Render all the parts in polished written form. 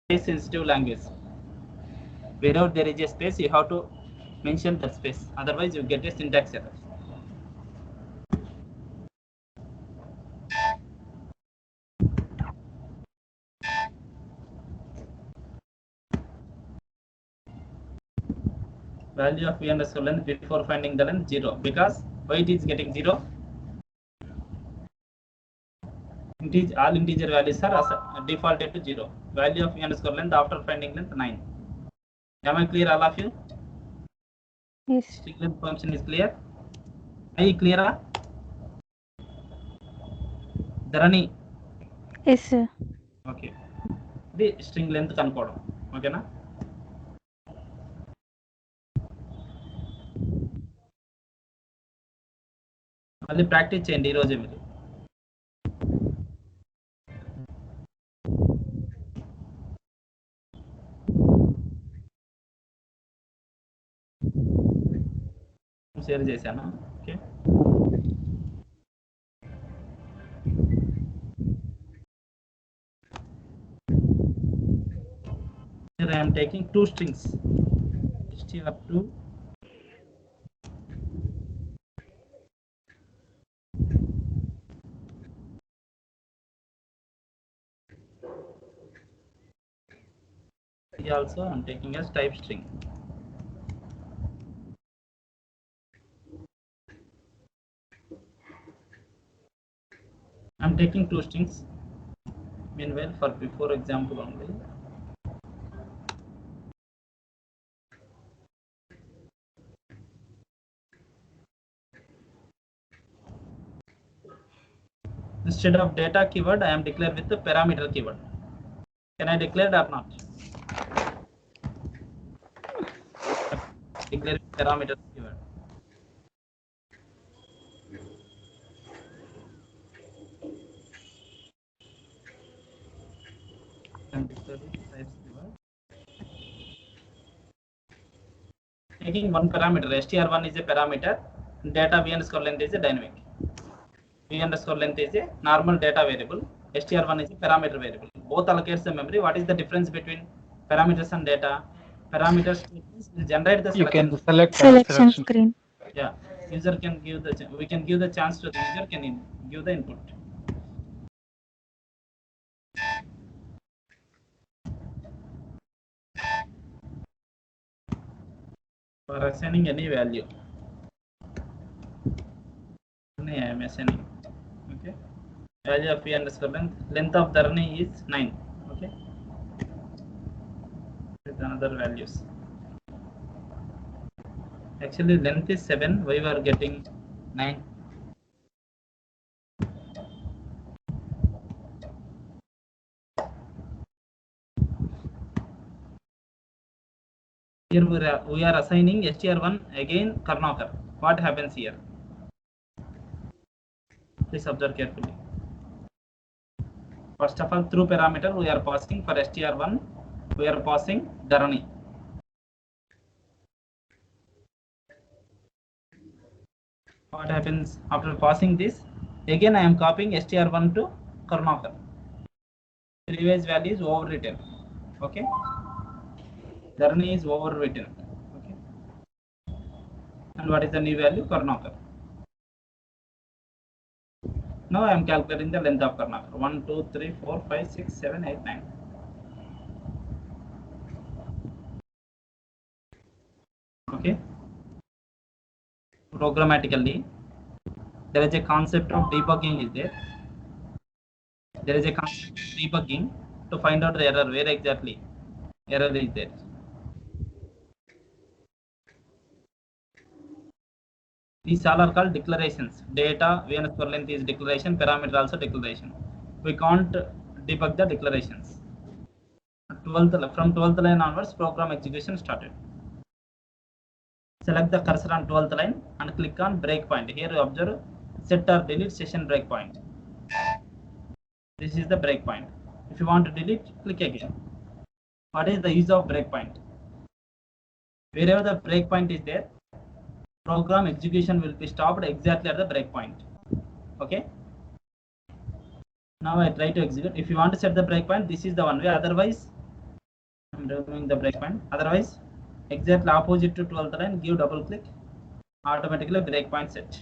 case sensitive language. Wherever there is a space, you have to mention that space. Otherwise, you get a syntax error. Value of v underscore length before finding the length 0. Because why it is getting 0? All integer values are defaulted to 0. Value of v underscore length after finding length 9. Am I clear, all of you? Yes. String length function is clear. Are you clear? Dharani? Yes, sir. Okay. The string length కనుకోవడం ఓకేనా. మళ్ళీ practice చేయండి ఈరోజే మీరు. Share చేశాను. Okay. Here I am taking two strings. str2 also I am taking as type string. I am taking two strings. Meanwhile, for before example only. Instead of data keyword, I am declared with the parameter keyword. Can I declare or not? Declare with parameter keyword. And declare with types keyword. Taking one parameter, str1 is a parameter, data v underscore length is a dynamic. V underscore length is a normal data variable. str1 is a parameter variable. Both allocates the memory. What is the difference between parameters and data? Parameters will generate the You can selection. select Selection screen. Yeah, user can give the we can give the chance to the user can give the input. For assigning any value, I am assigning. Okay. Value of v underscore length of Dharani is 9. Okay. With another values. Actually, length is 7. Why we are getting 9? Here we are assigning str1 again Karnakar. What happens here? Please observe carefully. First of all, through parameter we are passing for str1. We are passing Dharani. What happens after passing this? Again, I am copying str1 to Karnakar. Previous value is overwritten. Okay. Dharani is overwritten. Okay. And what is the new value? Karnakar. Now I am calculating the length of Karnakar. 1, 2, 3, 4, 5, 6, 7, 8, 9. Okay. Programmatically, there is a concept of debugging is there. There is a concept of debugging to find out the error. Where exactly error is there? These all are called declarations. Data v underscore length is declaration. Parameter also declaration. We can't debug the declarations. From 12th line onwards, program execution started. Select the cursor on 12th line and click on breakpoint. Here you observe set or delete session breakpoint. This is the breakpoint. If you want to delete, click again. What is the use of breakpoint? Wherever the breakpoint is there, program execution will be stopped exactly at the breakpoint. Okay. Now I try to execute. If you want to set the breakpoint, this is the one way. Otherwise, I'm removing the breakpoint. Otherwise, exactly opposite to 12th line, give double click, automatically breakpoint set.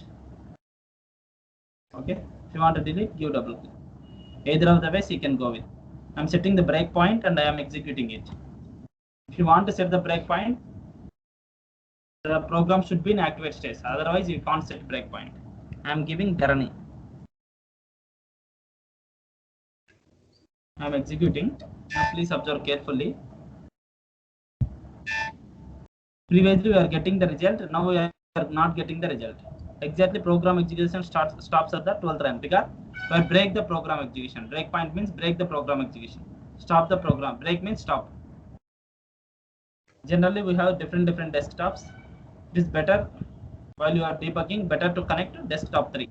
Okay, if you want to delete, give double click. Either of the ways you can go with. I'm setting the breakpoint and I am executing it. If you want to set the breakpoint, the program should be in activate state. Otherwise, you can't set breakpoint. I'm giving Dharani. I'm executing. Now please observe carefully. Previously, we are getting the result. Now we are not getting the result. Exactly, program execution stops at the 12th line because we break the program execution. Breakpoint means break the program execution. Stop the program. Break means stop. Generally, we have different desktops. It is better while you are debugging, better to connect to desktop 3.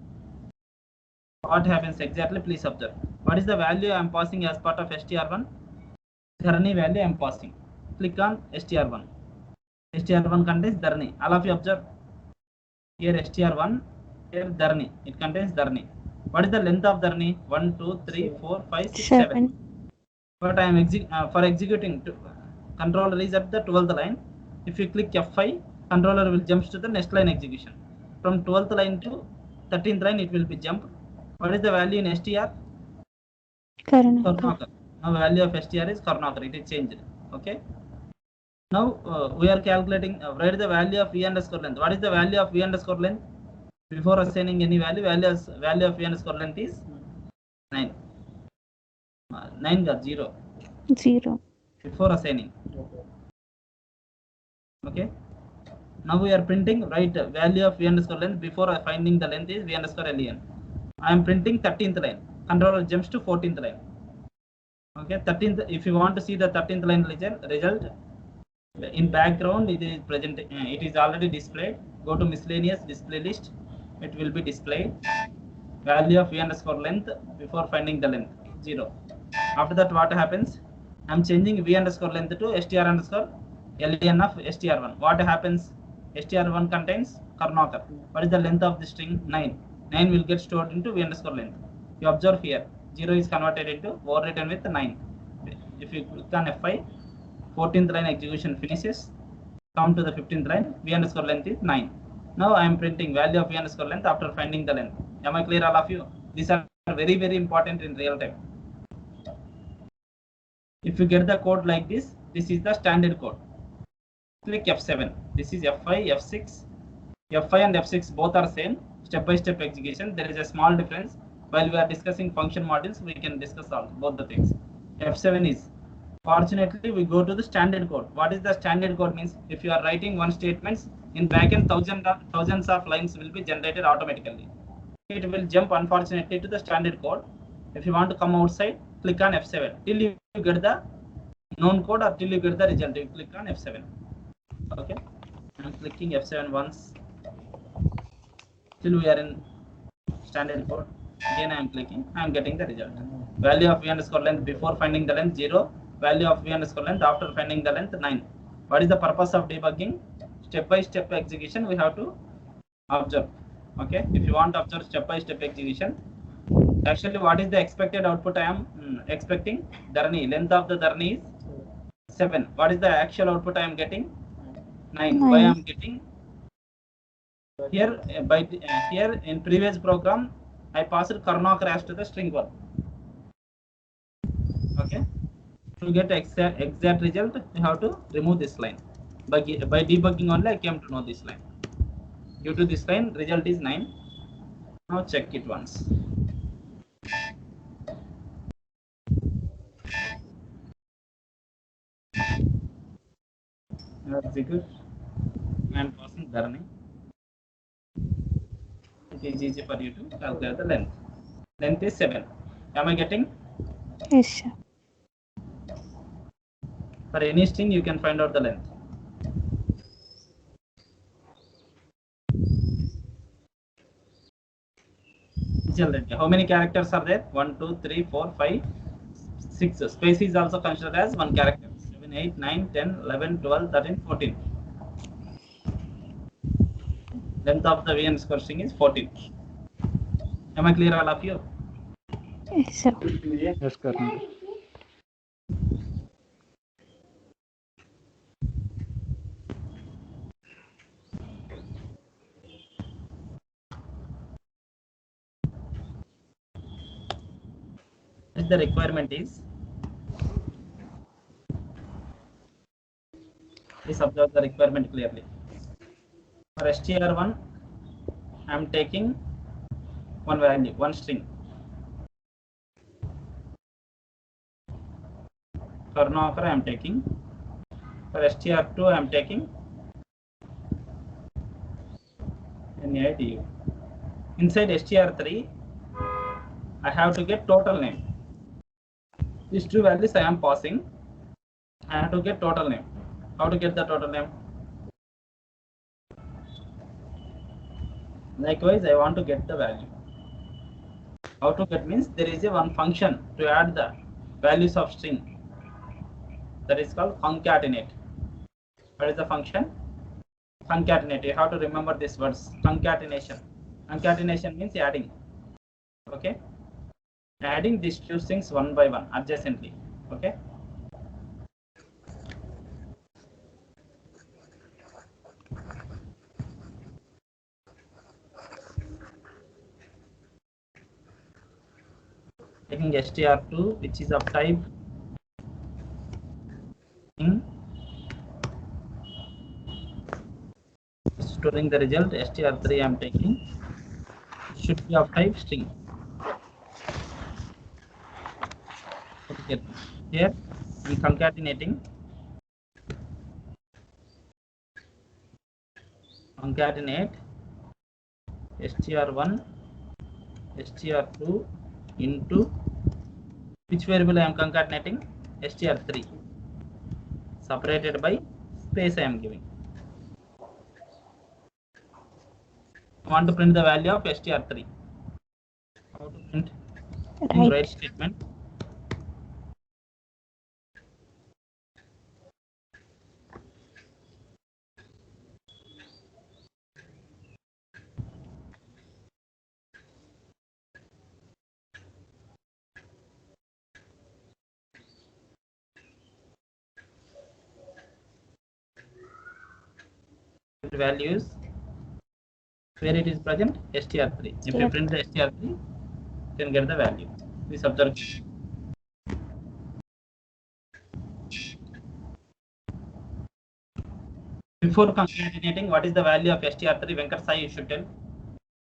What happens exactly? Please observe. What is the value I am passing as part of str1? Dharani value I am passing. Click on str1. str1 contains Dharani. All of you observe. Here str1, here Dharani. It contains Dharani. What is the length of Dharani? 1, 2, 3, 4, 5, 6, 7. But I am for executing. Controller is at the 12th line. If you click F5, controller will jump to the next line execution. From 12th line to 13th line, it will be jump. What is the value in str? Karnakar. Now value of str is Karnakar. It is changed. Okay. Now we are calculating. Write the value of v underscore length. What is the value of v underscore length? Before assigning any value, value of v underscore length is 9. 9 got 0. 0. Before assigning. Okay. Now we are printing right value of v underscore length before finding the length is v underscore len. I am printing 13th line. Controller jumps to 14th line. Okay, 13th. If you want to see the 13th line result, in background it is present. It is already displayed. Go to miscellaneous display list. It will be displayed. Value of v underscore length before finding the length 0. After that, what happens? I am changing v underscore length to str underscore len of str1. What happens? str1 contains Karnakar. What is the length of the string? 9. 9 will get stored into v underscore length. You observe here, 0 is converted into overwritten with 9. If you click on F5, 14th line execution finishes. Come to the 15th line, v underscore length is 9. Now I am printing value of v underscore length after finding the length. Am I clear, all of you? These are very important in real time. If you get the code like this, this is the standard code. Click F7. This is F5, F6. F5 and F6 both are same. Step-by-step execution. There is a small difference. While we are discussing function modules, we can discuss both the things. F7 is, fortunately, we go to the standard code. What is the standard code means? If you are writing one statements, in backend thousands of lines will be generated automatically. It will jump unfortunately to the standard code. If you want to come outside, click on F7 till you get the known code or till you get the result. You click on F7. Okay, I'm clicking F7 once. Till we are in standard code. Again I am clicking. I am getting the result. Value of v underscore length before finding the length 0. Value of v underscore length after finding the length 9. What is the purpose of debugging? Step-by-step execution we have to observe. Okay, if you want to observe step-by-step execution, actually what is the expected output I am expecting? Dharani. Length of the Dharani is 7. What is the actual output I am getting? 9. Why I am getting? Here here in previous program I passed Karnakar as to the string 1. Okay, to get exact result we have to remove this line. By debugging only I came to know this line. Due to this line, result is 9. Now check it once. Execute. I am passing Dharani. It is easy for you to calculate the length. Length is 7. Am I getting? Yes, sir. For any string you can find out the length. How many characters are there? 1, 2, 3, 4, 5, 6. Space is also considered as one character. 7, 8, 9, 10, 11, 12, 13, 14. Length of the v underscore string is 14. Am I clear, all of you? Yes, sir. Yes, Karnakar. is the requirement is, please observe the requirement clearly. For str1 I am taking one value, one string. For knocker I am taking. For str2 I am taking NAIDU. Inside str3 I have to get total name. These two values I am passing. I have to get total name. How to get the total name? Likewise, I want to get the value. How to get means there is a one function to add the values of string. That is called concatenate. What is the function? Concatenate. You have to remember these words. Concatenation. Concatenation means adding. Okay. Adding these two strings one by one adjacently. Okay. Taking str2 which is of type string, storing the result. str3 I am taking, should be of type string. Okay. Here I am concatenating concatenate str1 str2 into which variable I am concatenating? str3 separated by space I am giving. I want to print the value of str3. How to print? Right. Write statement. Values where it is present str3. If you print the str3, you can get the value. Please observe. Before concatenating, what is the value of str3? Venkat Sai, you should tell.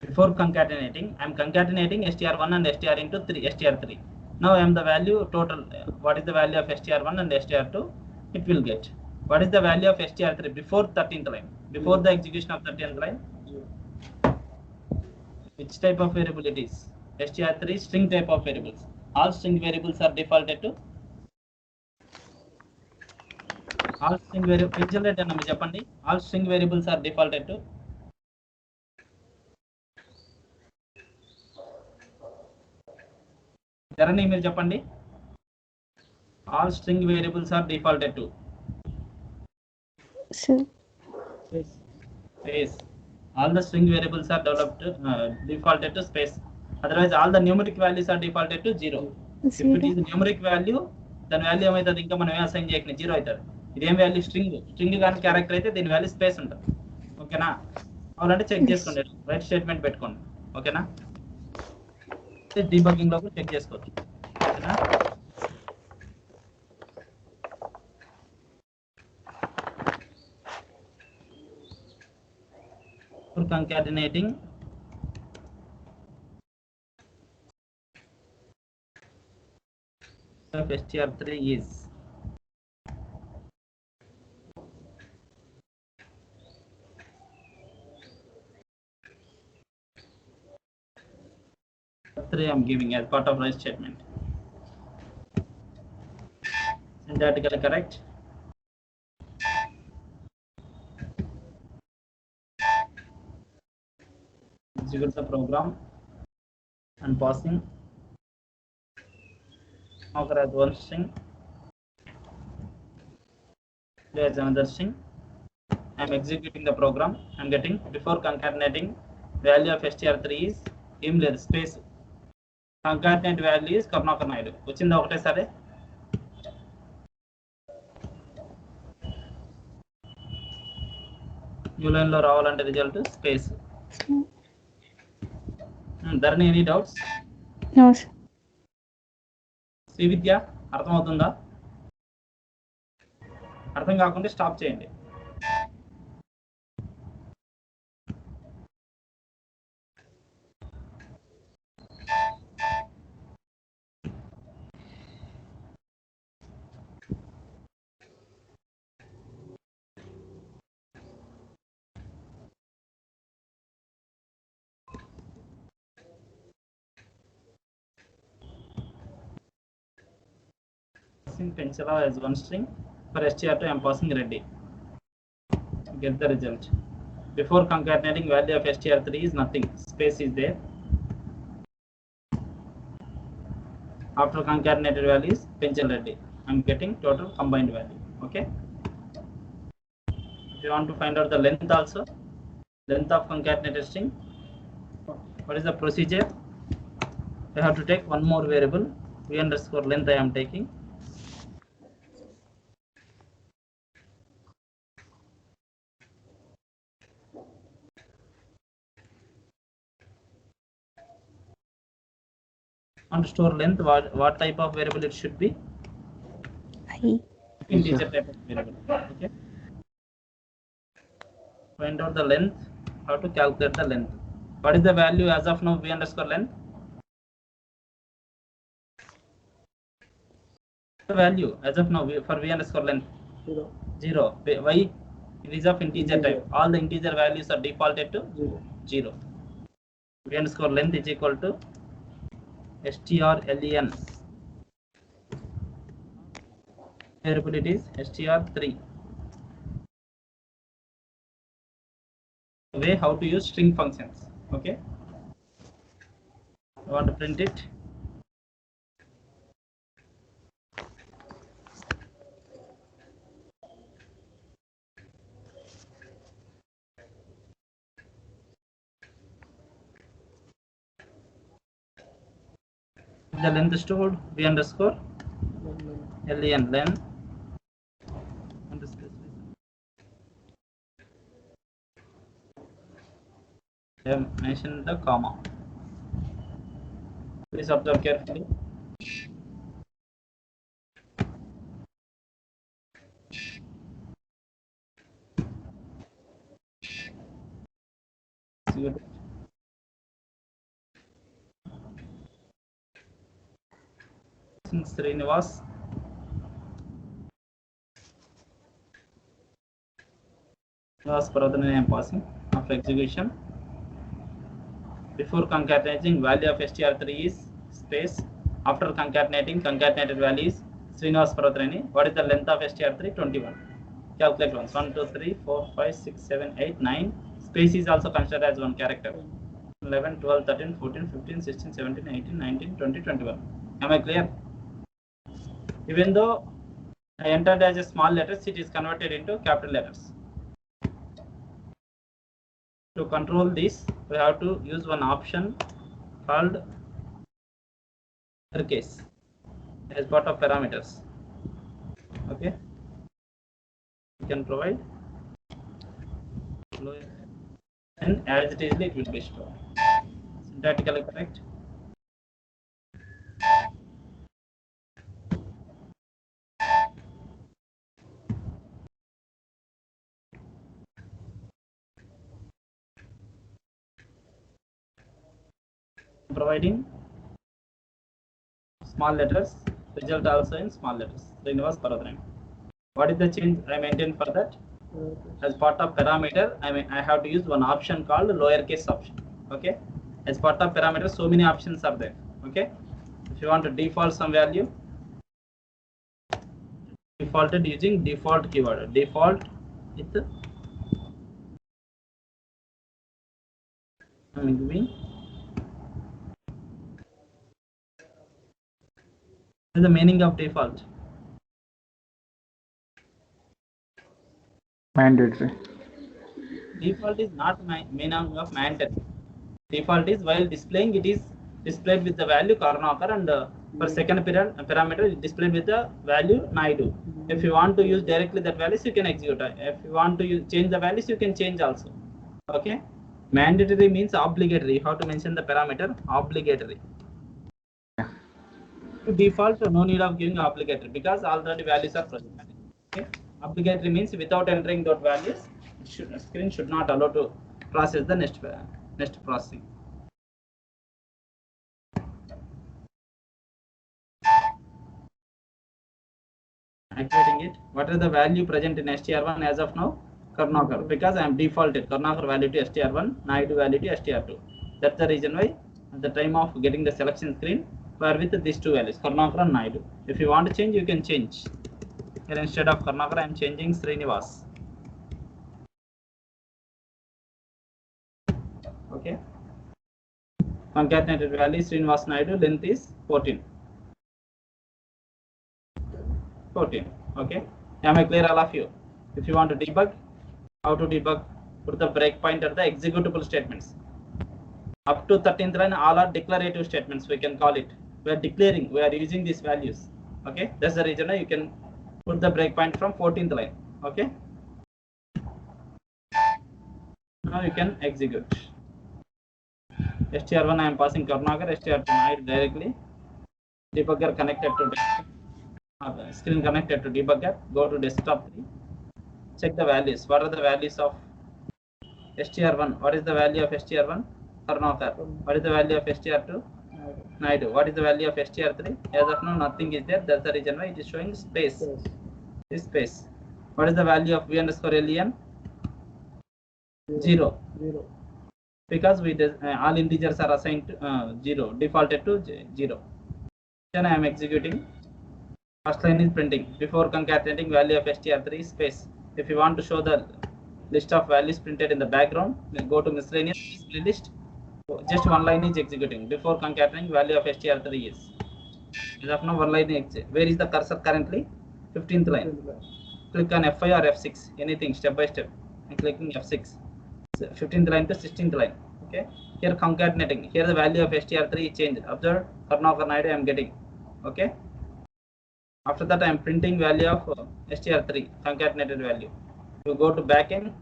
Before concatenating, I am concatenating str1 and str3. Now I am the value total. What is the value of str1 and str2? It will get. What is the value of str3 before 13th line? Before the execution of 13th line? Which type of variable it is? str3 string type of variables. All string variables are defaulted to. All string variables. All string variables are defaulted to. Dharani meer cheppandi. All string variables are defaulted to. So, Space. All the string variables are defaulted to space. Otherwise, all the numeric values are defaulted to 0. If it is numeric value, then value ఏమైతుంది ఇంకా మనం assign చేయకనే 0 అవుతుంది. ఇదేం value string కానీ character అయితే దీని value space ఉంటుంది. ఓకేనా? కావాలంటే చెక్ చేసుకోండి. రైట్ స్టేట్మెంట్ పెట్టుకోండి. ఓకేనా? డీబగ్గింగ్ లో కూడా చెక్ చేసుకోవచ్చు. ఓకేనా? For concatenating of str3 is I am giving as part of right statement. Syntactically correct. Execute the program and passing. Now as one string. There is another string. I am executing the program. I am getting before concatenating value of str3 is space. Concatenate value is Karnakar Naidu. Vachinda okate sare. New line lo ravalante result space. Dharani, any doubts? no, sir. Srividya అర్థమవుతుందా? అర్థం కాకుంటే stop చేయండి. Pencil as one string. For str2 I am passing ready. Get the result. Before concatenating, value of str3 is nothing, space is there. After concatenated value is pencil ready. I am getting total combined value. Okay. If you want to find out the length also, length of concatenated string, what is the procedure? I have to take one more variable, v underscore length I am taking. And store length, what type of variable it should be? Integer type of variable. Okay. Find out the length. How to calculate the length? What is the value as of now v underscore length? The value as of now for v underscore length 0. Why? It is of integer type. All the integer values are defaulted to 0. V underscore length is equal to strlen. Variable it is str3. Way how to use string functions. Okay. I want to print it. The length stored v underscore len len. I have mentioned the comma. Please observe carefully. Srinivas. Paradhan I am passing after execution. Before concatenating, value of str3 is space. After concatenating, concatenated value is Srinivas Paradhan. What is the length of str3? 21. Calculate once. 1, 2, 3, 4, 5, 6, 7, 8, 9. Space is also considered as one character. 11, 12, 13, 14, 15, 16, 17, 18, 19, 20, 21. Am I clear? Even though I entered as a small letters, it is converted into capital letters. To control this, we have to use one option called case as part of parameters. Okay, you can provide and as it is it will be stored. Syntactically correct. Providing small letters, result also in small letters. Srinivas Paradhan. What is the change I maintain for that? As part of parameter, I have to use one option called lowercase option. Okay. As part of parameter, so many options are there. Okay. If you want to default some value, defaulted using default keyword. Default with I am giving the meaning of default. Mandatory. Default is not meaning of mandatory. Default is while displaying it is displayed with the value Karnakar and for second period parameter is displayed with the value Naidu. If you want to use directly that values, you can execute. If you want to change the values, you can change also. Okay. Mandatory means obligatory. You have to mention the parameter obligatory. Yeah. To default, no need of giving obligatory because already values are present. Okay. Obligatory means without entering those values, screen should not allow to process the next processing. Activating it. What is the value present in str1 as of now? Karnakar, because I am defaulted Karnakar value to str1, Naidu value to str2. That's the reason why at the time of getting the selection screen, we are with these two values, Karnakar and Naidu. If you want to change, you can change. Here instead of Karnakar, I am changing Srinivas. Okay. Concatenated value Srinivas Naidu, length is 14. 14. Okay. Am I clear, all of you? If you want to debug, how to debug? Put the breakpoint at the executable statements. Up to 13th line, all are declarative statements, we can call it. We are declaring, we are using these values. Okay. That's the reason you can put the breakpoint from 14th line. Okay. Now you can execute. str1 I am passing Karnakar, str2 Naidu directly. Debugger connected to screen connected to debugger. Go to desktop 3. Check the values. What are the values of str1? What is the value of str1? Karnakar. What is the value of str2? Naidu. What is the value of str3? As of now, nothing is there. That's the reason why it is showing space. This space. What is the value of v underscore len? 0. Because we all integers are assigned to 0, defaulted to 0. Then I am executing. First line is printing. Before concatenating value of str3 space. If you want to show the list of values printed in the background, then go to miscellaneous display list. Just one line is executing. Before concatenating value of str3 is. As of now, one line is. Where is the cursor currently? 15th line. Click on F5 or F6. Anything step by step. I'm clicking F6. 15th line to 16th line. Okay. Here concatenating. Here the value of str3 is changed. Observe Karnakar Naidu I am getting. Okay. After that I am printing value of str3 concatenated value. You go to backend.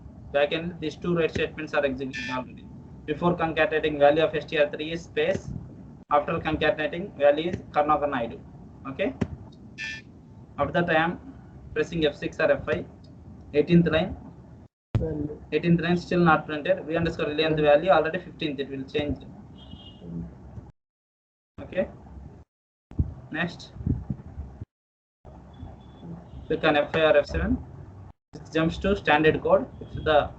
These two write statements are executing already. Before concatenating value of str3 is space. After concatenating value is Karnakar Naidu. Okay. After that I am pressing F6 or F5. 18th line. 18th line still not printed. V underscore length value already 15th. It will change. Okay. Next. Click on F5 or F7. It jumps to standard code. If the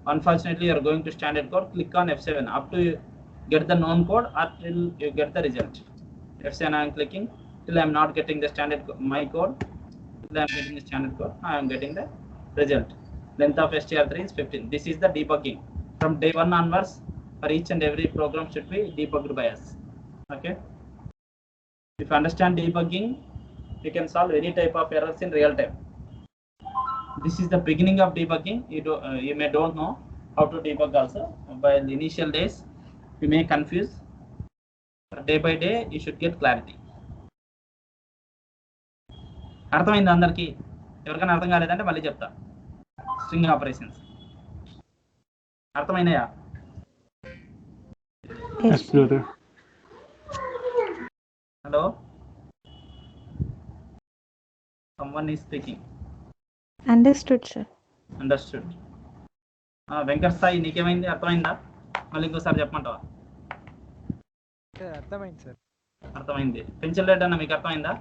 unfortunately you are going to standard code, click on F7 up to you get the known code or till you get the result. F7 I am clicking till I am not getting the standard my code. Till I am getting the standard code, I am getting the result. Length of str3 is 15. This is the debugging. From day 1 onwards, for each and every program should be debugged by us. Okay. If you understand debugging, you can solve any type of errors in real time. This is the beginning of debugging. You may don't know how to debug also. By the initial days, you may confuse. Day by day, you should get clarity. అర్థమైంది అందరికి? ఎవరికైనా అర్థం కాలేదంటే మళ్ళీ చెప్తా. String operations అర్థమైనాయా? Hello, someone is speaking. Understood, sir. Understood. Venkat Sai నీకేమైంది? అర్థమైందా? మళ్ళీ ఇంకోసారి చెప్పమంటావా? అర్థమైంది సార్. అర్థమైంది. పెన్సిల్ రేట్ అన్న మీకు అర్థమైందా?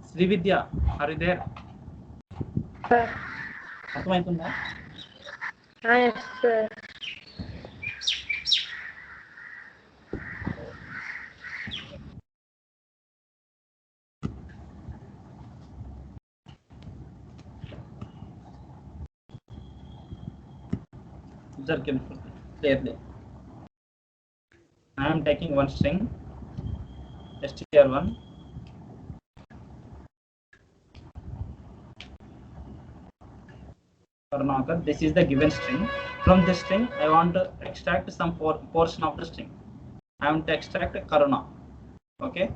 శ్రీ విద్య, ఆర్ యు దేర్? అర్థమవుతుందా? Observe clearly. I am taking one string str1 Karnakar. This is the given string. From this string, I want to extract some portion of the string. I want to extract Karuna. Okay.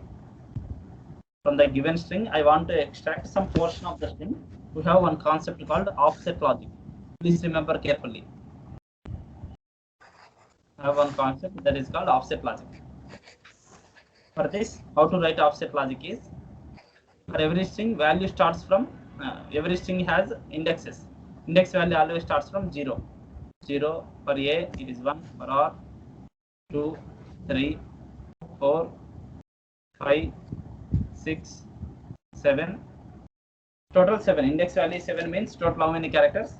From the given string, I want to extract some portion of the string. We have one concept called offset logic. Please remember carefully. have one concept that is called offset logic. For this, how to write offset logic is, for every string value starts from, every string has indexes. Index value always starts from 0. 0 for A, it is 1 for R, 2, 3, 4, 5, 6, 7. Total 7. Index value 7 means total how many characters?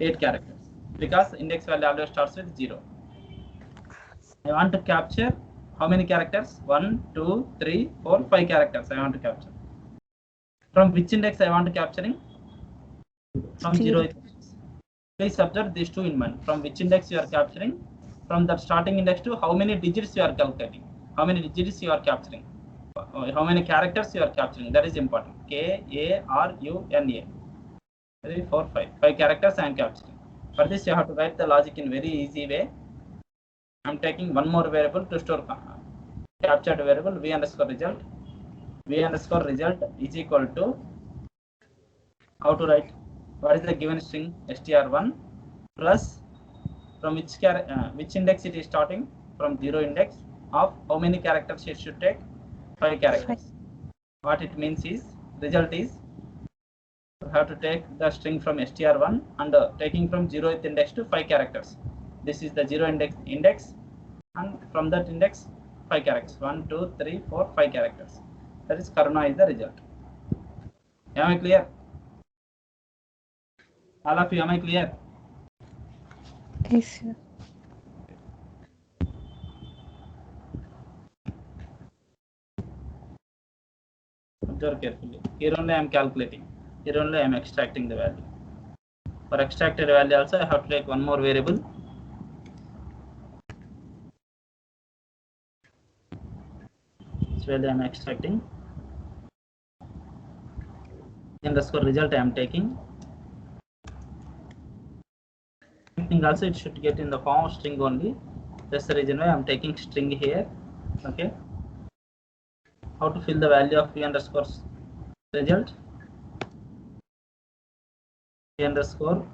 8 characters. Because index value always starts with 0. I want to capture how many characters? 1, 2, 3, 4, 5 characters I want to capture. From which index I want to capturing? From 0 index. Please observe these two in mind. From which index you are capturing? From that starting index to how many digits you are calculating. How many digits you are capturing. How many characters you are capturing. That is important. K, A, R, U, N, A. 3, 4, 5. 5 characters I am capturing. For this, you have to write the logic in very easy way. I am taking one more variable to store captured variable v underscore result. V underscore result is equal to, how to write, what is the given string str1 plus from which index it is starting, from 0 index of how many characters it should take, 5 characters. What it means is, result is, you have to take the string from str1 and taking from 0th index to 5 characters. This is the 0 index and from that index 5 characters. 1, 2, 3, 4, 5 characters. That is Karuna is the result. Am I clear? All of you, am I clear? Yes, sir. Observe carefully. Here only I am calculating. Here only I am extracting the value. For extracted value also I have to take one more variable. This value I am extracting. Underscore result I am taking. Thing also it should get in the form of string only. That's the reason why I am taking string here. Okay. How to fill the value of v underscore result? V underscore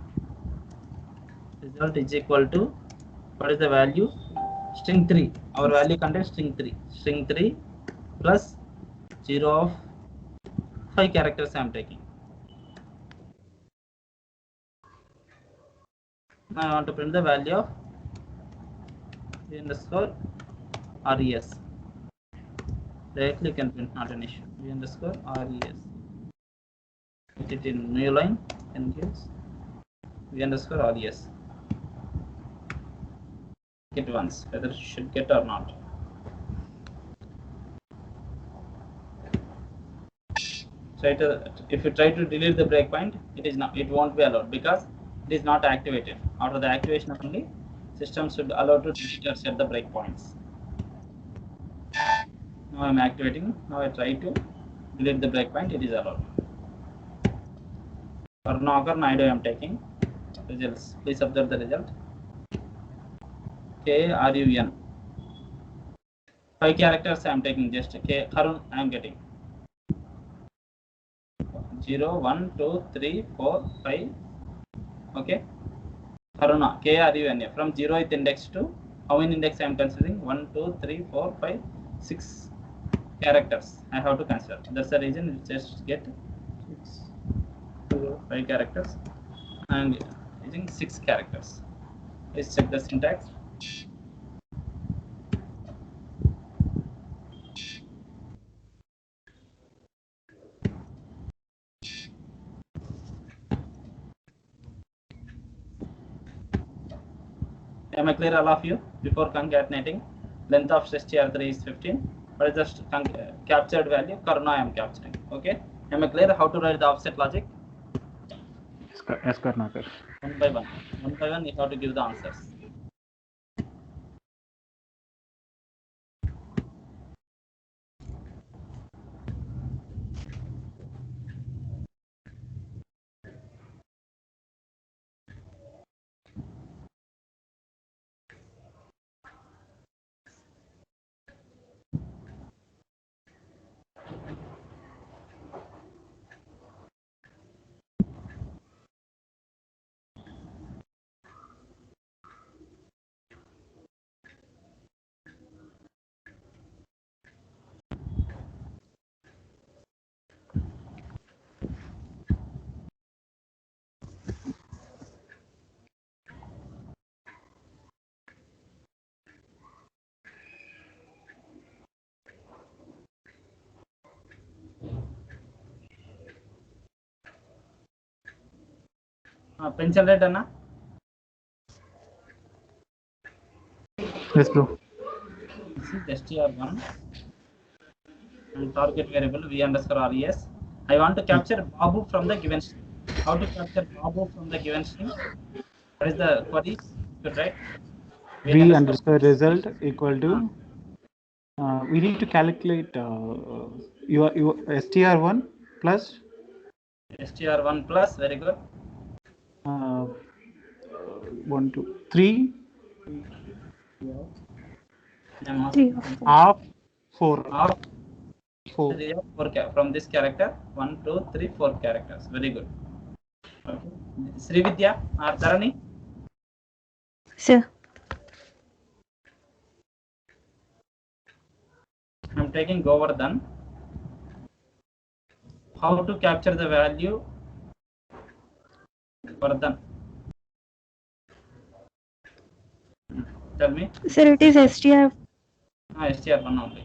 result is equal to, what is the value? String 3. Our value contains string 3. String 3 plus 0 of 5 characters I am taking. Now I want to print the value of v underscore res. Directly you can print, not an issue. V underscore res. Put it in new line and gives v underscore res. It once, whether it should get or not. If you try to delete the breakpoint, it won't be allowed because it is not activated. After the activation only, system should allow to delete or set the breakpoints. Now I am activating. Now I try to delete the breakpoint. It is allowed. For Nagar, I am taking results. Please observe the result. KRUN. 5 characters I am taking, just K Harun I am getting. 0, 1, 2, 3, 4, 5. Okay. Haruna, KRUNA. From 0th index to how many index I am considering? 1, 2, 3, 4, 5, 6 characters I have to consider. That's the reason we just get 5 characters and using 6 characters. Please check the syntax. Am I clear, all of you? Before concatenating, length of str3 is 15. What is just captured value? Karna I am capturing. Okay. Am I clear how to write the offset logic? Yes, Karnakar. One by one. One by one, you have to give the answers. pencil red Anna. Yes, bro. This is str1 and target variable v underscore res. I want to capture Babu from the given string. How to capture Babu from the given string? What is the query? Good, right? V underscore result equal to. We need to calculate your str1 plus str1 plus, very good. 1 2 3 3 of 4. half 4 Half 4 3 of 4 from this character 1 2 3 4 characters. Very good. Okay. Srividya or Dharani? Sir. I'm taking Govardhan. How to capture the value Vardhan? Tell me. Sir, it is str. str1 only.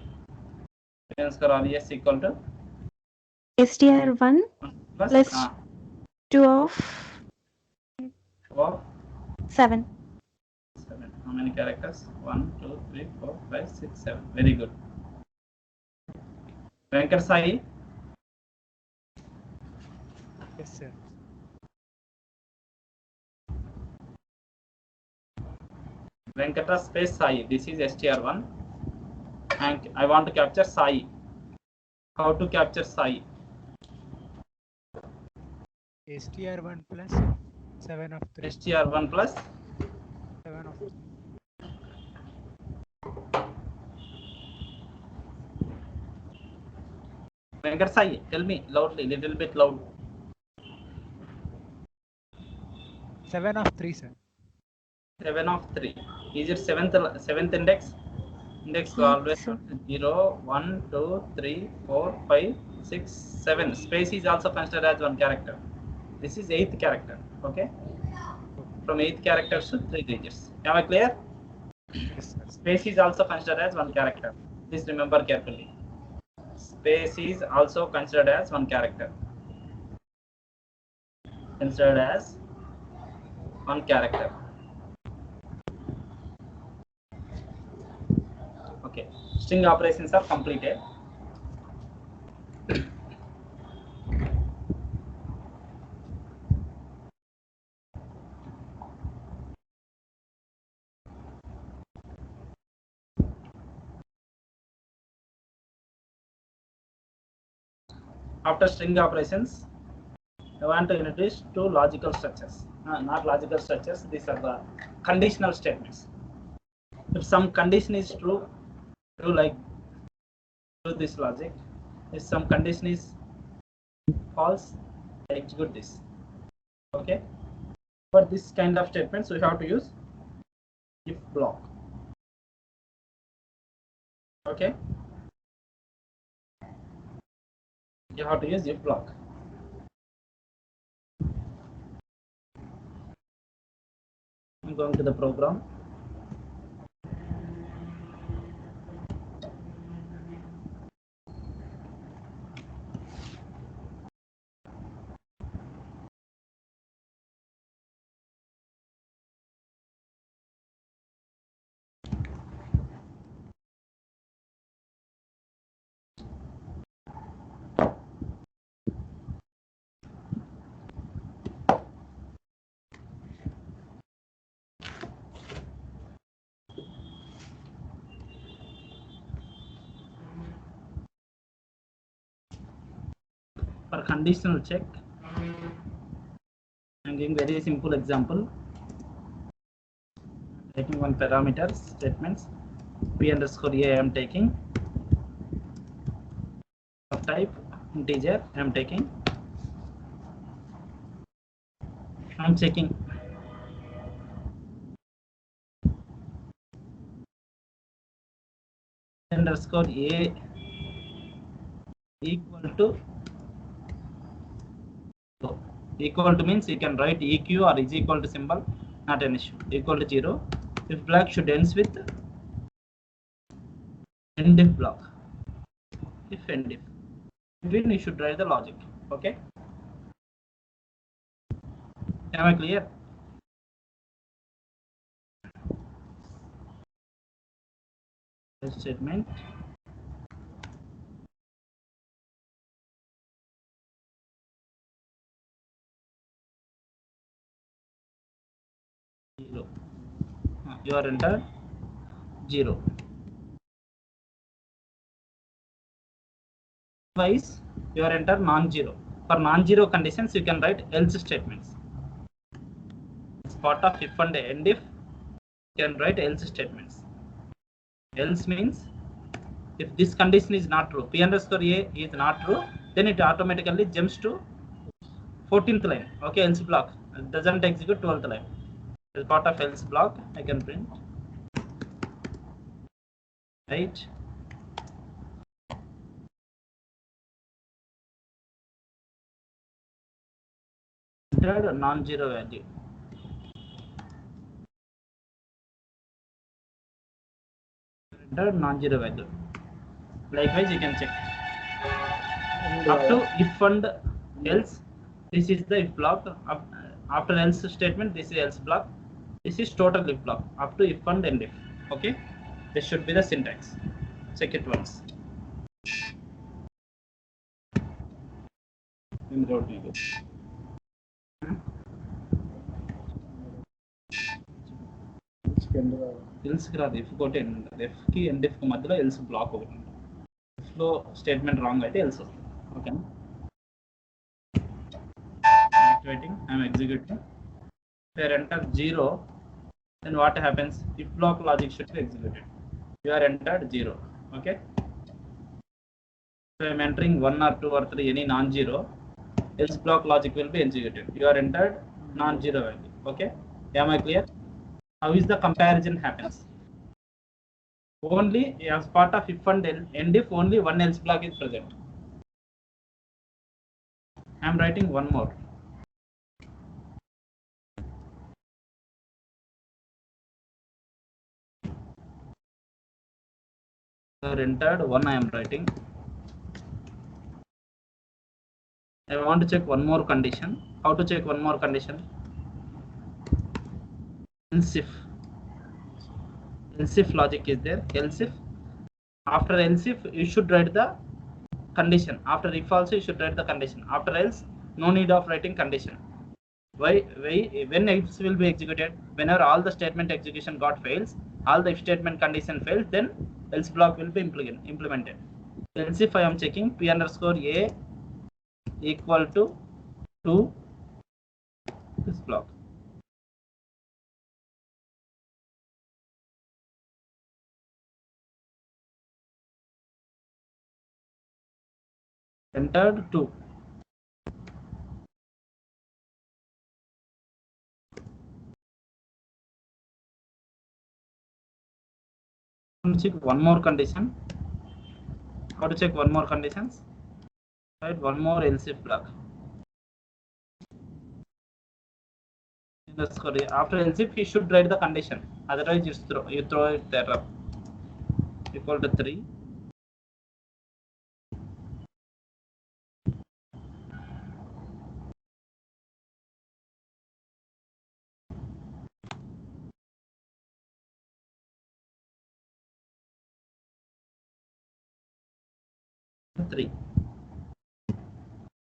Answer res equal to str1 plus 2 of 7. 7. How many characters? 1 2 3 4 5 6 7. Very good. Venkat Sai. Yes, sir. Venkata space Sai. This is str1 and I want to capture Sai. How to capture Sai? str1 plus 7 of 3. str1 plus 7 of 3. Venkat Sai, tell me loudly, little bit loud. 7 of 3, sir. 7 of 3. Is it seventh index? Index Yes, always sir. 0, 1, 2, 3, 4, 5, 6, 7. Space is also considered as one character. This is 8th character. Okay. From 8th character to 3 digits. Am I clear? Yes, sir. Space is also considered as one character. Please remember carefully. Space is also considered as one character. Considered as one character. Okay. String operations are completed. After string operations, I want to introduce two logical structures. Not logical structures, these are the conditional statements. If some condition is true, like do this logic. If some condition is false, execute this. Okay. For this kind of statements, we have to use if block. Okay. You have to use if block. I'm going to the program. For conditional check, I'm giving very simple example. Taking one parameter statements p underscore a I am taking of type integer. I am taking. I am checking underscore a equal to. So, equal to means you can write eq or is equal to symbol, not an issue. Equal to 0. If block should ends with end if block. If end if. Between you should write the logic. Okay. Am I clear? Else statement. Zero. You are entered 0. Otherwise, you are entered non-zero. For non-zero conditions, you can write else statements. It's part of if and end if. You can write else statements. Else means if this condition is not true, p underscore a is not true, then it automatically jumps to 14th line. Okay, else block. It doesn't execute 12th line. As part of else block, I can print. Right. Entered non-zero value. Entered non-zero value. Likewise, you can check. Up to if and else, this is the if block. After else statement, this is else block. This is total if block. Up to if and end if. Okay, this should be the syntax. Check it once. Else కి రాదు, F కొట్టి end ఉంటుంది. F కి end F కి మధ్యలో else black ఒకటి ఉంటుంది. ఎఫ్లో statement wrong అయితే ఎల్స్ వస్తుంది. ఓకేనా? Activating, I'm executing. If enter 0, then what happens? If block logic should be executed. You are entered 0. Okay. So I am entering 1 or 2 or 3, any non-zero, else block logic will be executed. You are entered non-zero value. Okay. Am I clear? How is the comparison happens? Only as part of if and end if only one else block is present. I am writing one more. So entered 1 I am writing. I want to check one more condition. How to check one more condition? Else if logic is there. Else if, after else if you should write the condition. After if also you should write the condition. After else, no need of writing condition. Why when else will be executed? Whenever all the statement execution got fails, all the if statement condition fails, then else block will be implemented. Else if I am checking p underscore a equal to this block. Entered 2. Check one more condition. How to check one more conditions? Right, one more else if block. After else if he should write the condition. Otherwise you throw it there up. Equal to 3.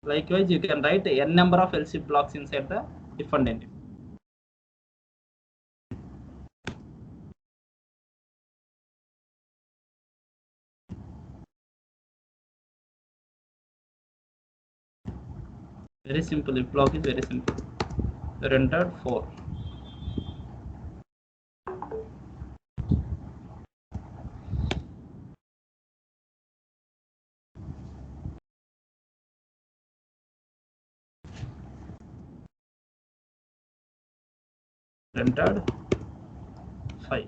Likewise, you can write n number of else if blocks inside the if and end if. Very simple. If block is very simple. You entered 4. Entered 5.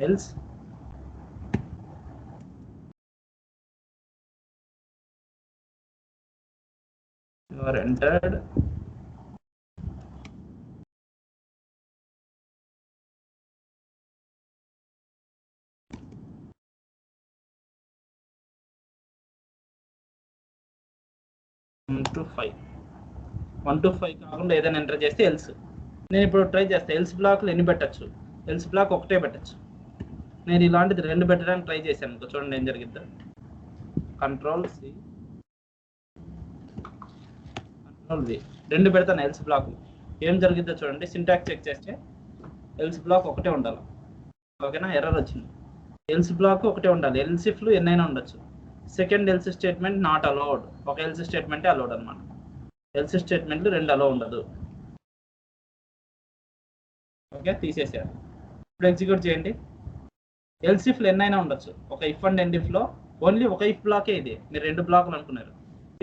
Else you are entered 1 to 5. 1 to 5 కాకుండా ఏదైనా enter చేస్తే else. నేను ఇప్పుడు try చేస్తాను else బ్లాక్లు ఎన్ని పెట్టచ్చు. Else black ఒకటే పెట్టచ్చు. నేను ఇలాంటిది 2 పెట్టడానికి ట్రై చేశాను. చూడండి ఏం జరిగిద్దా. కంట్రోల్ సి కంట్రోల్ వి 2 పెడతాను ఎల్స్ బ్లాక్. ఏం జరిగిద్దో చూడండి. సింటాక్స్ చెక్ చేస్తే ఎల్స్ బ్లాక్ ఒకటే ఉండాలి. ఓకేనా, ఎర్రర్ వచ్చింది. ఎల్స్ బ్లాక్ ఒకటే ఉండాలి. ఎల్స్ ఇఫ్లు ఎన్నైనా ఉండొచ్చు. Second else statement not allowed. ఒక ఎల్స్ స్టేట్మెంటే అలౌడ్ అనమాట. ఎల్స్ స్టేట్మెంట్లు 2 అలౌ ఉండదు. ఓకే, తీసేసారు. ఇప్పుడు ఎగ్జిక్యూట్ చేయండి. ఎల్స్ ఇఫ్లు ఎన్నైనా ఉండొచ్చు. ఒక ఇఫ్ అండ్ ఎండ్ ఇఫ్లో ఓన్లీ ఒక ఇఫ్ బ్లాకే ఇది. మీరు 2 బ్లాక్లు అనుకున్నారు.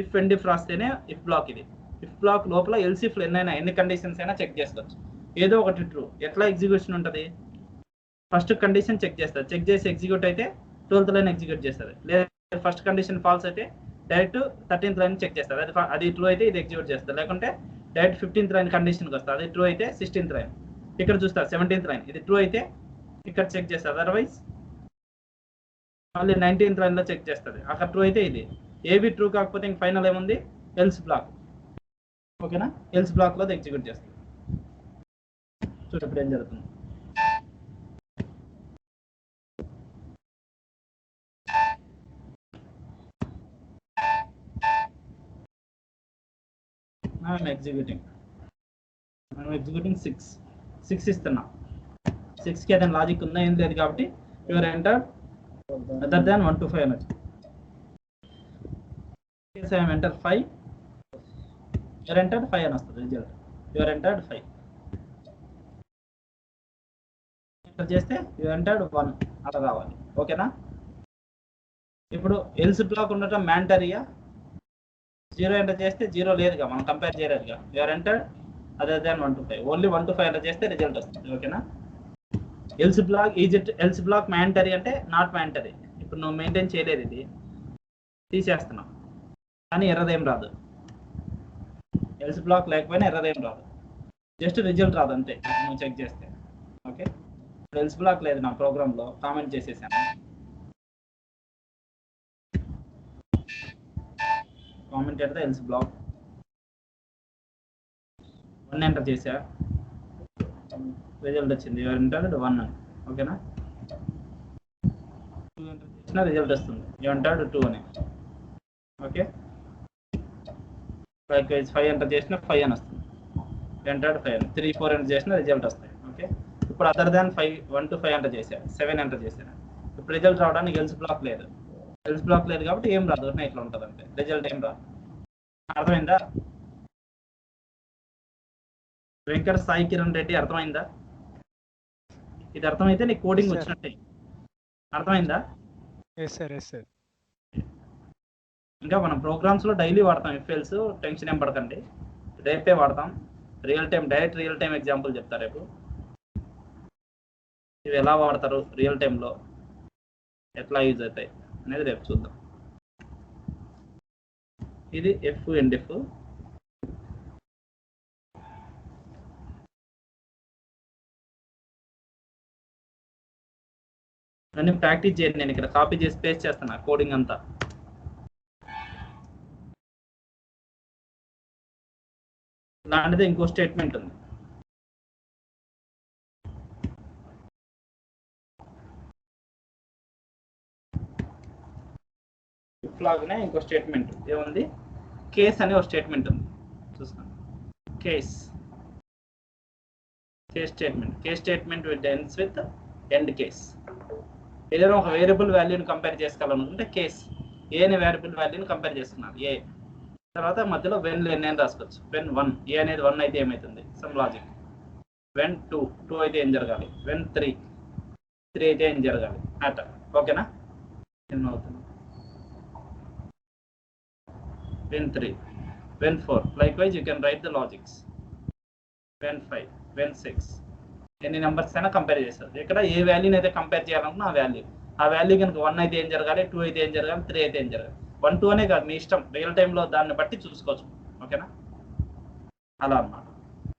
ఇఫ్ ఎండ్ ఇఫ్ రాస్తేనే ఇఫ్ బ్లాక్ ఇది. ఇఫ్ బ్లాక్ లోపల ఎల్స్ ఇఫ్లు ఎన్ని కండిషన్స్ అయినా చెక్ చేసుకోవచ్చు. ఏదో ఒకటి ట్రూ. ఎట్లా ఎగ్జిక్యూషన్ ఉంటుంది. ఫస్ట్ కండిషన్ చెక్ చేస్తారు. చెక్ చేసి ఎగ్జిక్యూట్ అయితే 12th లైన్ ఎగ్జిక్యూట్ చేస్తారు. లేదా ఫస్ట్ కండిషన్ ఫాల్స్ అయితే డైరెక్ట్ 13th లైన్ చెక్ చేస్తారు. అది ట్రూ అయితే ఇది ఎగ్జిక్యూట్ చేస్తారు. లేకుంటే డైరెక్ట్ 15th లైన్ కండిషన్కి వస్తారు. అది ట్రూ అయితే 16th లైన్ ఇక్కడ చూస్తారు. 17th లైన్ ఇది ట్రూ అయితే ఇక్కడ చెక్ చేస్తారు. అదర్వైజ్ మళ్ళీ 19th లైన్లో చెక్ చేస్తుంది. అక్కడ ట్రూ అయితే ఇది. ఏవి ట్రూ కాకపోతే ఇంక ఫైనల్ ఏముంది, ఎల్స్ బ్లాక్. ఓకేనా, ఎల్స్ బ్లాక్లో ఎగ్జిక్యూట్ చేస్తారు. చూడండి ఇప్పుడు ఏం జరుగుతుంది. I'm executing 6 ఇస్తున్నా. 6కి ఏదైనా లాజిక్ ఉందా ఏం లేదు కాబట్టి your enter other than 1 to 5 అనొచ్చు. ఐఎమ్ ఎంటర్ 5, యువర్ ఎంటర్ 5 అని వస్తుంది రిజల్ట్. యువర్ ఎంటర్డ్ 5 ఎంటర్ చేస్తే యువర్ ఎంటర్డ్ 1 అలా రావాలి. ఓకేనా. ఇప్పుడు ఎల్స్ బ్లాక్ ఉండటం మ్యాండటరీయా. 0 ఎంటర్ చేస్తే 0 లేదుగా, మనం కంపేర్ చేయలేదుగా. Your enter other than 1 to 5. Only 1 to 5 enter చేస్తే రిజల్ట్ వస్తుంది. ఓకేనా. Else block else block mandatory అంటే నాట్ మ్యాండటరీ. ఇప్పుడు నువ్వు మెయింటైన్ చేయలేదు, ఇది తీసేస్తున్నావు కానీ ఎర్రర్ ఏం రాదు. ఎల్స్ బ్లాక్ లేకపోయినా ఎర్రర్ ఏం రాదు, జస్ట్ రిజల్ట్ రాదు అంతే నువ్వు చెక్ చేస్తే. ఓకే, ఇప్పుడు ఎల్స్ బ్లాక్ లేదు నా ప్రోగ్రాంలో, కామెంట్ చేసేసాను. Comment at the else black 1 enter చేసా, రిజల్ట్ వచ్చింది. యువర్ ఎంటర్డ్ 1 అని. ఓకేనా. 2 ఎంటర్ చేసినా రిజల్ట్ వస్తుంది. యువర్ ఎంటర్డ్ 2 అని. ఓకే, లైక్వైజ్ 5 ఎంటర్ చేసినా 5 అని వస్తుంది. ఎంటర్డ్ 5 అని. 3, 4 ఎంటర్ చేసినా రిజల్ట్ వస్తాయి. ఓకే, ఇప్పుడు అదర్ దాన్ 5 1 to 5 ఎంటర్ చేశాను. 7 ఎంటర్ చేశాను. ఇప్పుడు రిజల్ట్ రావడానికి ఎల్స్ బ్లాక్ లేదు. ఎల్స్ బ్లాక్ లేదు కాబట్టి ఏం రాదు, ఇట్లా ఉంటుంది అంతే. రిజల్ట్ ఏం రాదు. అర్థమైందా. వెంకట సాయి కిరణ్ రెడ్డి అర్థమైందా. ఇది అర్థమైతే నీ కోడింగ్ వచ్చినట్టే. అర్థమైందా. Yes sir. ఇంకా మనం ప్రోగ్రామ్స్ లో డైలీ వాడతాం ఎఫ్ఎల్స్. టెన్షన్ ఏం పడకండి, రేపే వాడతాం. డైరెక్ట్ రియల్ టైం ఎగ్జాంపుల్ చెప్తా రేపు. ఇవి ఎలా వాడతారు రియల్ టైంలో, ఎట్లా యూజ్ అవుతాయి అనేది రేపు చూద్దాం. ఇది ఎఫ్ అండ్ ఎఫ్. అన్నీ ప్రాక్టీస్ చేయండి. నేను ఇక్కడ కాపీ చేసి పేస్ట్ చేస్తాను కోడింగ్ అంతా. ఇలాంటిది ఇంకో స్టేట్మెంట్ ఉంది. ఇఫ్ లాగానే ఇంకో స్టేట్మెంట్ ఏముంది, కేస్ అనే ఒక స్టేట్మెంట్ ఉంది. చూస్తాను. Case statement with ends with end case. ఏదైనా ఒక వేరియబుల్ వాల్యూని కంపేర్ చేసుకోవాలనుకుంటే కేస్ ఏ అనే వేరియబుల్ వాల్యూని కంపేర్ చేసుకున్నాను. ఏ తర్వాత మధ్యలో వెన్ ఎన్ని రాసుకోవచ్చు. వెన్ 1, ఏ అనేది 1 అయితే ఏమవుతుంది, సమ్ లాజిక్. వెన్ 2 అయితే ఏం జరగాలి. వెన్ 3 అయితే ఏం జరగాలి అట. ఓకేనా. ఏమవుతుంది when 3, when 4. Likewise you can write the logics. When 5, when 6 ఎన్ని నెంబర్స్ అయినా కంపేర్ చేస్తారు. ఇక్కడ ఏ వాల్యూని అయితే కంపేర్ చేయాలనుకున్నా ఆ వాల్యూ కనుక 1 అయితే ఏం జరగాలి, 2 అయితే ఏం జరగాలి, 3 అయితే ఏం జరగాలి. 1, 2 అనే కాదు, మీ ఇష్టం. రియల్ టైంలో దాన్ని బట్టి చూసుకోవచ్చు. ఓకేనా, అలా అన్నమాట.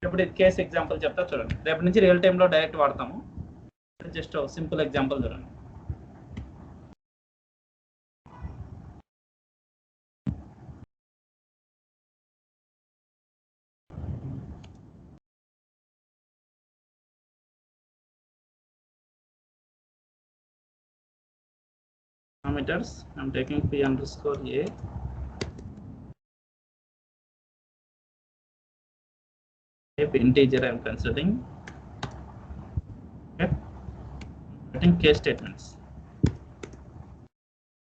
ఇప్పుడు ఇది కేస్ ఎగ్జాంపుల్ చెప్తా చూడండి. రేపటి నుంచి రియల్ టైంలో డైరెక్ట్ వాడతాము. జస్ట్ సింపుల్ ఎగ్జాంపుల్ చూడండి. Parameters, I'm taking p underscore a. Type integer I'm considering. Okay. Writing case statements.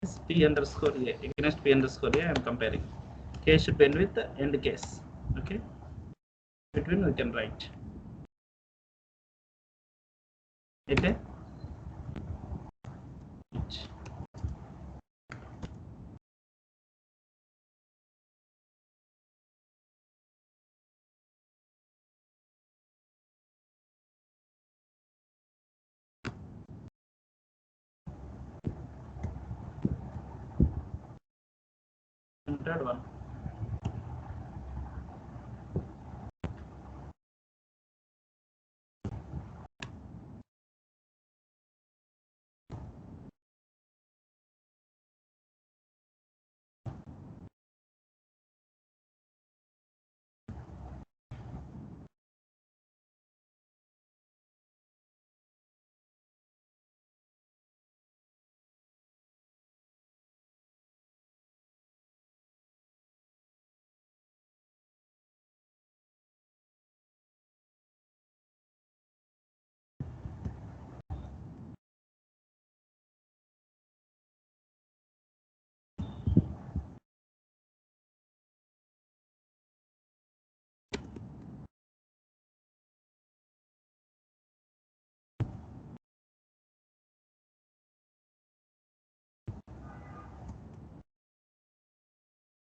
This p underscore a against p underscore a I'm comparing. Case should end with the end case. Okay. Between we can write. Okay. Third one.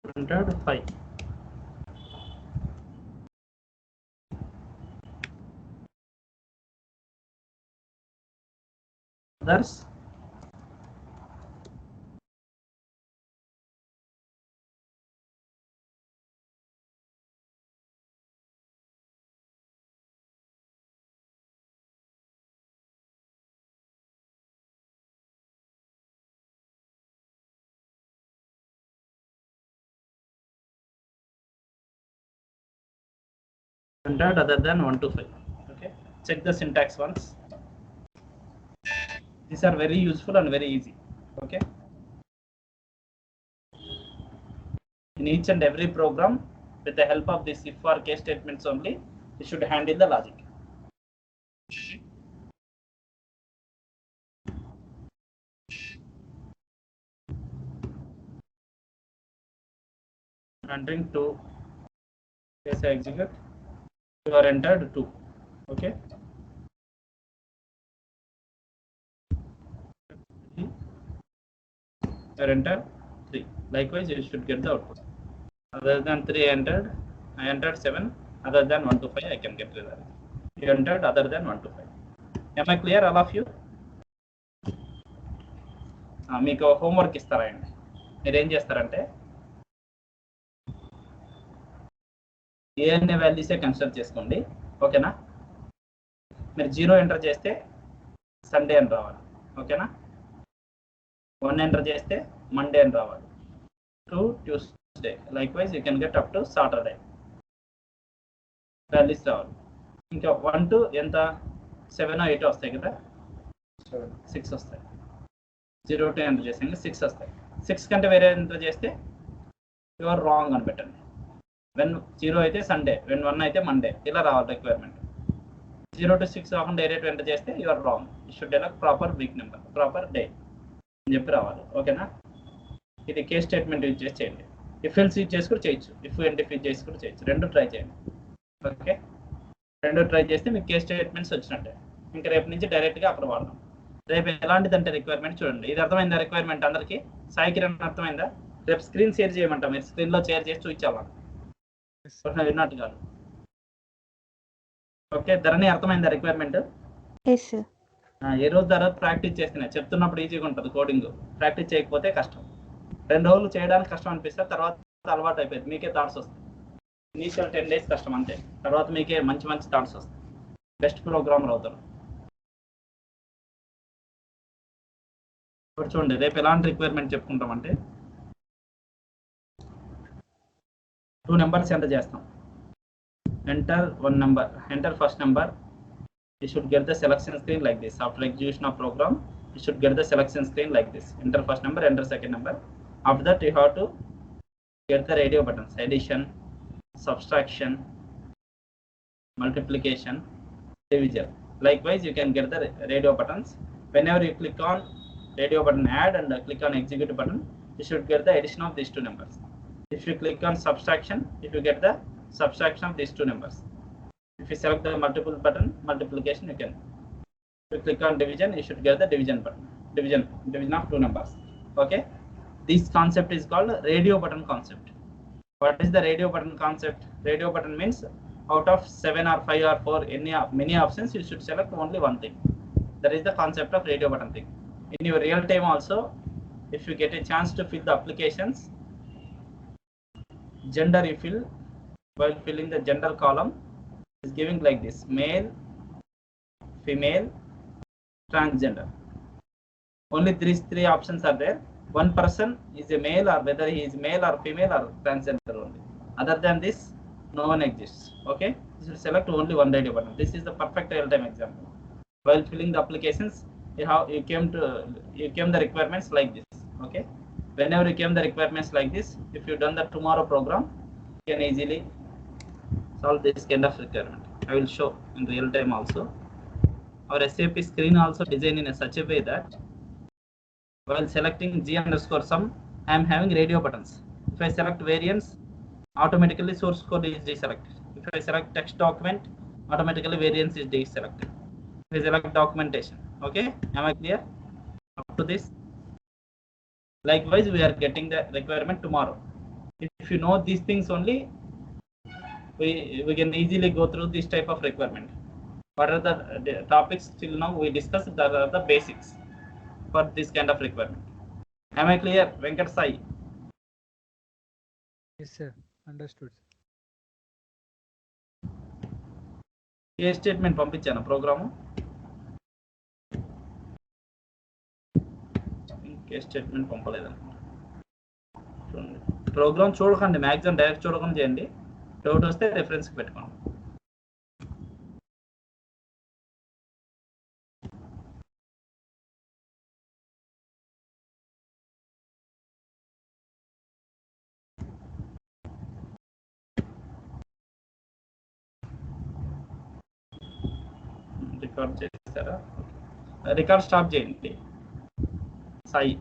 Printed 5. Others. Printed other than 1 to 5. Okay. Check the syntax once. These are very useful and very easy. Okay. In each and every program, with the help of this if or case statements only, you should handle the logic. Entering 2, case I execute, you are entered 2. Okay. You are entered 3. Likewise, you should get the output. Other than 3 entered, I entered 7. Other than 1 to 5, I can get the result. You entered other than 1 to 5. Am I clear, all of you? మీకు homework ఇస్తారండి. మీరు ఏం చేస్తారంటే ఏ అనే వాల్యూసే consider చేసుకోండి. ఓకేనా? మీరు 0 enter చేస్తే సండే అని రావాలి. ఓకేనా? 1 ఎంటర్ చేస్తే మండే అని రావాలి. 2 Tuesday. Likewise you can get up to Saturday values రావాలి. ఇంకా 1 to ఎంత 7 8 వస్తాయి కదా, 6 వస్తాయి. 0 to ఎంటర్ చేస్తే 6 వస్తాయి. 6 కంటే వేరే ఎంటర్ చేస్తే యు ఆర్ రాంగ్ అని పెట్టండి. వెన్ 0 అయితే సండే, వెన్ 1 అయితే మండే, ఇలా రావాలి రిక్వైర్మెంట్. 0 to 6 కాకుండా డైరెక్ట్ ఎంటర్ చేస్తే you are wrong. You should ఎలా proper week number, proper day అని చెప్పి రావాలి. ఓకేనా? ఇది కేస్ స్టేట్మెంట్ యూజ్ చేసి చేయండి. ఇఫ్ ఎల్స్ యూజ్ చేసి కూడా చేయొచ్చు, ఇఫ్ అండ్ ఇఫ్ యూజ్ చేసి కూడా చేయొచ్చు. రెండు ట్రై చేయండి. ఓకే, రెండు ట్రై చేస్తే మీకు కేస్ స్టేట్మెంట్స్ వచ్చినట్టే. ఇంకా రేపు నుంచి డైరెక్ట్గా అక్కడ వాడదాం. రేపు ఎలాంటిదంటే రిక్వైర్మెంట్ చూడండి. ఇది అర్థమైందా రిక్వైర్మెంట్ అందరికీ? సాయి కిరణ్ అర్థమైందా? రేపు స్క్రీన్ షేర్ చేయమంటా, మీరు స్క్రీన్లో షేర్ చేసి చూపించాలి. విన్నట్టు కాదు. ఓకే, ధరణి అర్థమైందా రిక్వైర్మెంట్? Yes sir. ఏ రోజు తర్వాత ప్రాక్టీస్ చేస్తున్నా, చెప్తున్నప్పుడు ఈజీగా ఉంటుంది కోడింగ్. ప్రాక్టీస్ చేయకపోతే కష్టం. 2 రోజులు చేయడానికి కష్టం అనిపిస్తే తర్వాత అలవాటు అయిపోయింది, మీకే థాట్స్ వస్తాయి. ఇనీషియల్ 10 days కష్టం అంతే, తర్వాత మీకే మంచి మంచి థాట్స్ వస్తాయి. బెస్ట్ ప్రోగ్రామర్ అవుతారు. ఇప్పుడు చూడండి, రేపు ఎలాంటి రిక్వైర్మెంట్ చెప్పుకుంటామంటే 2 నెంబర్స్ ఎంటర్ చేస్తాం. Enter 1 number, enter first number. You should get the selection screen like this. After execution of program, you should get the selection screen like this. Enter first number, enter second number. After that, you have to get the radio buttons: addition, subtraction, multiplication, division. Likewise, you can get the radio buttons. Whenever you click on radio button add and click on execute button, you should get the addition of these two numbers. If you click on subtraction, if you get the subtraction of these two numbers. If you select the multiple button, multiplication, you can. If you click on division, you should get the division button, division of two numbers. Okay, this concept is called radio button concept. What is the radio button concept? Radio button means out of 7 or 5 or 4 many options, you should select only one thing. That is the concept of radio button thing. In your real time also, if you get a chance to fill the applications, gender you fill, while filling the gender column is giving like this: male, female, transgender. Only these three options are there. One person is a male, or whether he is male or female or transgender only. Other than this, no one exists. Okay, you should select only one radio button. This is the perfect real-time example. While filling the applications, you came the requirements like this. Okay, whenever you came the requirements like this, if you done the tomorrow program, you can easily solve this kind of requirement. I will show in real time also. Our SAP screen also designed in such a way that while selecting G underscore sum, I am having radio buttons. If I select variance, automatically source code is deselected. If I select text document, automatically variance is deselected. If I select documentation, okay, am I clear up to this? Likewise, we are getting the requirement tomorrow. If you know these things only, we can easily go through this type of requirement. What are the topics till now we discussed? That are the basics for this kind of requirement. Am I clear, Venkat Sai? Yes, sir. Understood. A statement పంపించాను programme? ఇంకే statement పంపలేదన్నమాట. చూడండి, programme చూడకండి, maximum direct చూడకుండా చేయండి. Doubt వస్తే రెఫరెన్స్కి పెట్టుకోండి. Record చేస్తారా? Record stop చేయండి సాయి.